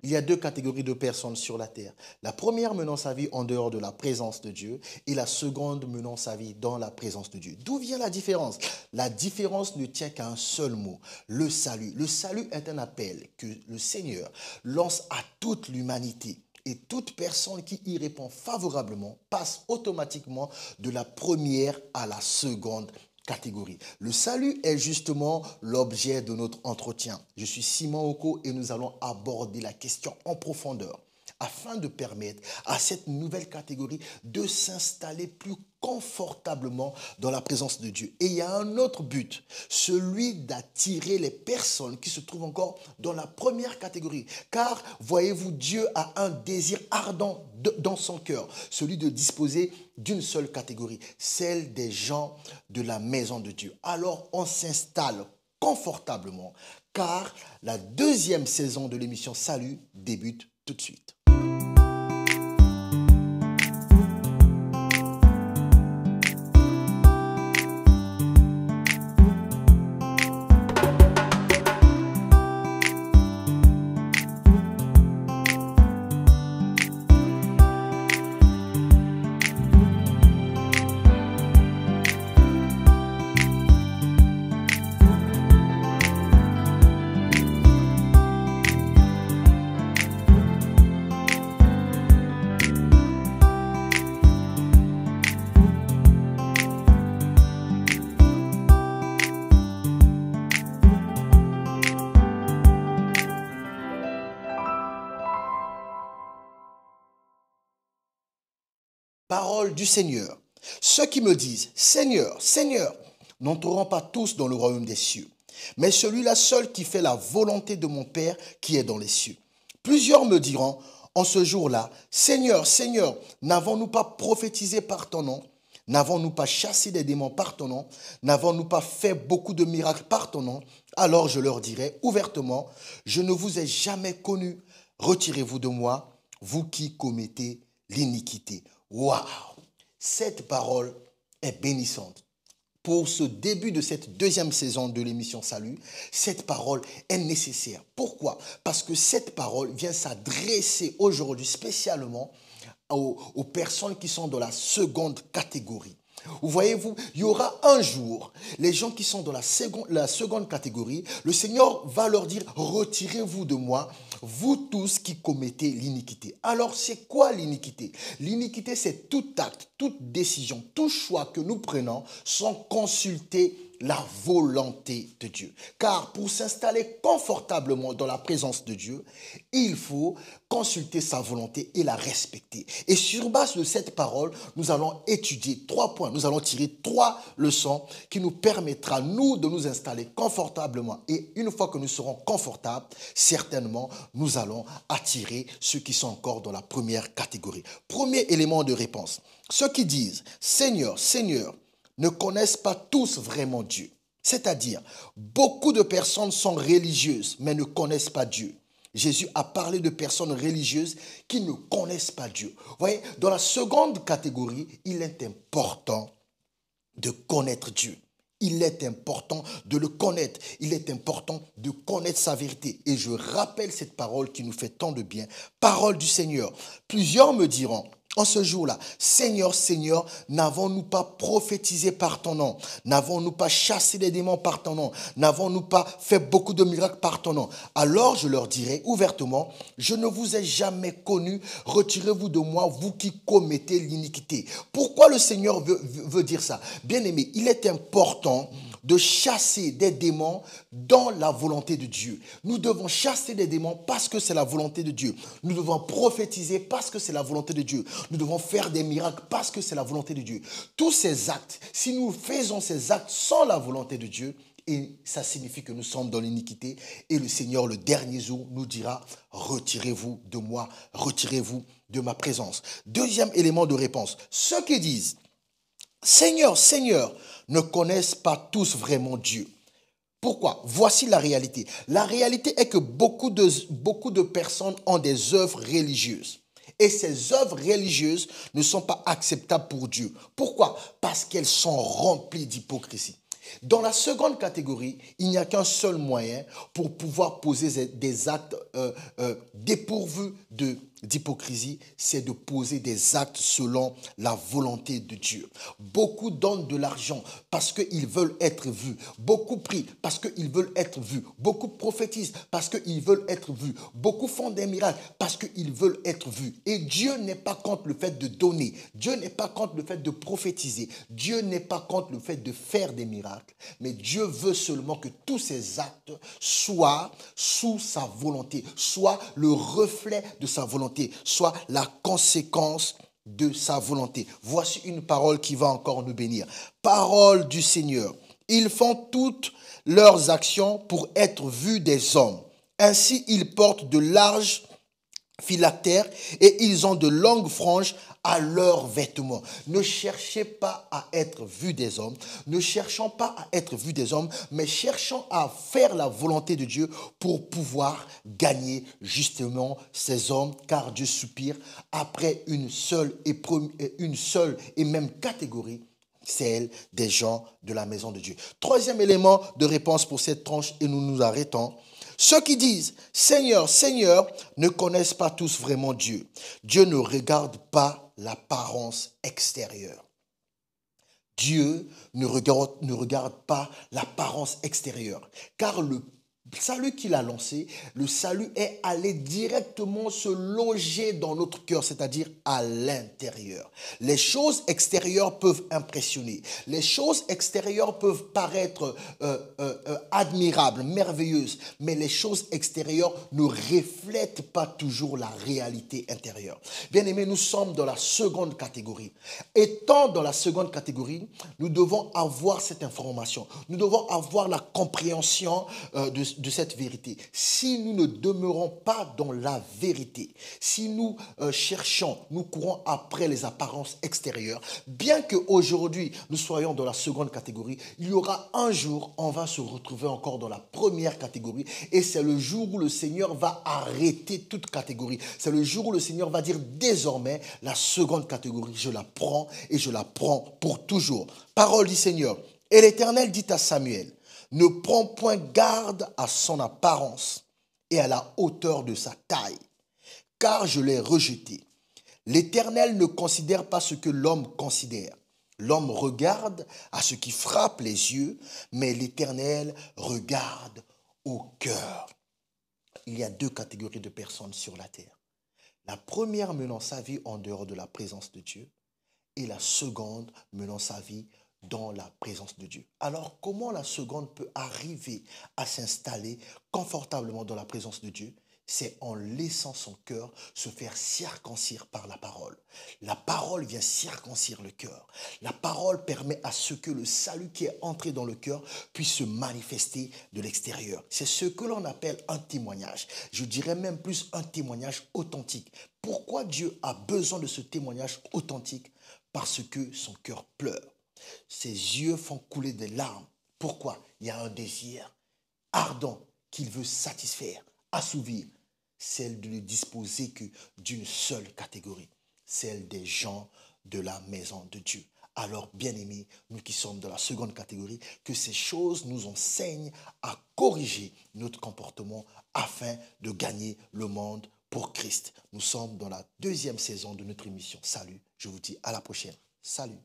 il y a deux catégories de personnes sur la terre. La première menant sa vie en dehors de la présence de Dieu et la seconde menant sa vie dans la présence de Dieu. D'où vient la différence? La différence ne tient qu'à un seul mot, le salut. Le salut est un appel que le Seigneur lance à toute l'humanité. Et toute personne qui y répond favorablement passe automatiquement de la première à la seconde catégorie. Le salut est justement l'objet de notre entretien. Je suis Simon Oko et nous allons aborder la question en profondeur afin de permettre à cette nouvelle catégorie de s'installer plus confortablement dans la présence de Dieu. Et il y a un autre but, celui d'attirer les personnes qui se trouvent encore dans la première catégorie. Car, voyez-vous, Dieu a un désir ardent dans son cœur, celui de disposer d'une seule catégorie, celle des gens de la maison de Dieu. Alors, on s'installe confortablement, car la deuxième saison de l'émission Salut débute tout de suite. Parole du Seigneur. Ceux qui me disent « Seigneur, Seigneur » n'entreront pas tous dans le royaume des cieux, mais celui-là seul qui fait la volonté de mon Père qui est dans les cieux. Plusieurs me diront en ce jour-là « Seigneur, Seigneur, n'avons-nous pas prophétisé par ton nom? N'avons-nous pas chassé des démons par ton nom? N'avons-nous pas fait beaucoup de miracles par ton nom? » Alors je leur dirai ouvertement « Je ne vous ai jamais connu. Retirez-vous de moi, vous qui commettez l'iniquité. » Waouh! Cette parole est bénissante. Pour ce début de cette deuxième saison de l'émission Salut, cette parole est nécessaire. Pourquoi? Parce que cette parole vient s'adresser aujourd'hui spécialement aux personnes qui sont dans la seconde catégorie. Vous voyez-vous, il y aura un jour, les gens qui sont dans la seconde catégorie, le Seigneur va leur dire « Retirez-vous de moi, vous tous qui commettez l'iniquité. » Alors, c'est quoi l'iniquité? L'iniquité, c'est tout acte, toute décision, tout choix que nous prenons sans consulter la volonté de Dieu. Car pour s'installer confortablement dans la présence de Dieu, il faut consulter sa volonté et la respecter. Et sur base de cette parole, nous allons étudier 3 points. Nous allons tirer 3 leçons qui nous permettra, nous, de nous installer confortablement. Et une fois que nous serons confortables, certainement, nous allons attirer ceux qui sont encore dans la première catégorie. Premier élément de réponse. Ceux qui disent « Seigneur, Seigneur », ne connaissent pas tous vraiment Dieu. C'est-à-dire, beaucoup de personnes sont religieuses, mais ne connaissent pas Dieu. Jésus a parlé de personnes religieuses qui ne connaissent pas Dieu. Vous voyez, dans la seconde catégorie, il est important de connaître Dieu. Il est important de le connaître. Il est important de connaître sa vérité. Et je rappelle cette parole qui nous fait tant de bien. Parole du Seigneur. Plusieurs me diront, en ce jour-là, Seigneur, Seigneur, n'avons-nous pas prophétisé par ton nom? N'avons-nous pas chassé les démons par ton nom? N'avons-nous pas fait beaucoup de miracles par ton nom? Alors je leur dirai ouvertement, je ne vous ai jamais connu, retirez-vous de moi, vous qui commettez l'iniquité. Pourquoi le Seigneur veut dire ça? Bien aimé, il est important de chasser des démons dans la volonté de Dieu. Nous devons chasser des démons parce que c'est la volonté de Dieu. Nous devons prophétiser parce que c'est la volonté de Dieu. Nous devons faire des miracles parce que c'est la volonté de Dieu. Tous ces actes, si nous faisons ces actes sans la volonté de Dieu, et ça signifie que nous sommes dans l'iniquité et le Seigneur, le dernier jour, nous dira « Retirez-vous de moi, retirez-vous de ma présence. » Deuxième élément de réponse, ceux qui disent « Seigneur, Seigneur » ne connaissent pas tous vraiment Dieu. Pourquoi? Voici la réalité. La réalité est que beaucoup de personnes ont des œuvres religieuses. Et ces œuvres religieuses ne sont pas acceptables pour Dieu. Pourquoi? Parce qu'elles sont remplies d'hypocrisie. Dans la seconde catégorie, il n'y a qu'un seul moyen pour pouvoir poser des actes dépourvus d'hypocrisie, c'est de poser des actes selon la volonté de Dieu. Beaucoup donnent de l'argent parce qu'ils veulent être vus. Beaucoup prient parce qu'ils veulent être vus. Beaucoup prophétisent parce qu'ils veulent être vus. Beaucoup font des miracles parce qu'ils veulent être vus. Et Dieu n'est pas contre le fait de donner. Dieu n'est pas contre le fait de prophétiser. Dieu n'est pas contre le fait de faire des miracles. Mais Dieu veut seulement que tous ces actes soient sous sa volonté, soient le reflet de sa volonté, soit la conséquence de sa volonté. Voici une parole qui va encore nous bénir. Parole du Seigneur. Ils font toutes leurs actions pour être vus des hommes. Ainsi, ils portent de larges phylactères et ils ont de longues franges à leurs vêtements. Ne cherchez pas à être vus des hommes, ne cherchons pas à être vus des hommes, mais cherchons à faire la volonté de Dieu pour pouvoir gagner justement ces hommes, car Dieu soupire après une seule et même catégorie, celle des gens de la maison de Dieu. Troisième élément de réponse pour cette tranche, et nous nous arrêtons. Ceux qui disent « Seigneur, Seigneur » ne connaissent pas tous vraiment Dieu. Dieu ne regarde pas l'apparence extérieure. Dieu ne regarde pas l'apparence extérieure, car le salut qu'il a lancé, le salut est allé directement se loger dans notre cœur, c'est-à-dire à l'intérieur. Les choses extérieures peuvent impressionner. Les choses extérieures peuvent paraître admirables, merveilleuses, mais les choses extérieures ne reflètent pas toujours la réalité intérieure. Bien-aimés, nous sommes dans la seconde catégorie. Étant dans la seconde catégorie, nous devons avoir cette information. Nous devons avoir la compréhension de cette vérité. Si nous ne demeurons pas dans la vérité, si nous cherchons, nous courons après les apparences extérieures, bien qu'aujourd'hui nous soyons dans la seconde catégorie, il y aura un jour, on va se retrouver encore dans la première catégorie et c'est le jour où le Seigneur va arrêter toute catégorie. C'est le jour où le Seigneur va dire désormais la seconde catégorie, je la prends et je la prends pour toujours. Parole du Seigneur. Et l'Éternel dit à Samuel, ne prends point garde à son apparence et à la hauteur de sa taille, car je l'ai rejeté. L'Éternel ne considère pas ce que l'homme considère. L'homme regarde à ce qui frappe les yeux, mais l'Éternel regarde au cœur. Il y a deux catégories de personnes sur la terre. La première menant sa vie en dehors de la présence de Dieu et la seconde menant sa vie dans la présence de Dieu. Alors, comment la seconde peut arriver à s'installer confortablement dans la présence de Dieu? C'est en laissant son cœur se faire circoncire par la parole. La parole vient circoncire le cœur. La parole permet à ce que le salut qui est entré dans le cœur puisse se manifester de l'extérieur. C'est ce que l'on appelle un témoignage. Je dirais même plus un témoignage authentique. Pourquoi Dieu a besoin de ce témoignage authentique? Parce que son cœur pleure. Ses yeux font couler des larmes. Pourquoi? Il y a un désir ardent qu'il veut satisfaire, assouvir, celle de ne disposer que d'une seule catégorie, celle des gens de la maison de Dieu. Alors, bien-aimés, nous qui sommes dans la seconde catégorie, que ces choses nous enseignent à corriger notre comportement afin de gagner le monde pour Christ. Nous sommes dans la deuxième saison de notre émission. Salut, je vous dis à la prochaine. Salut.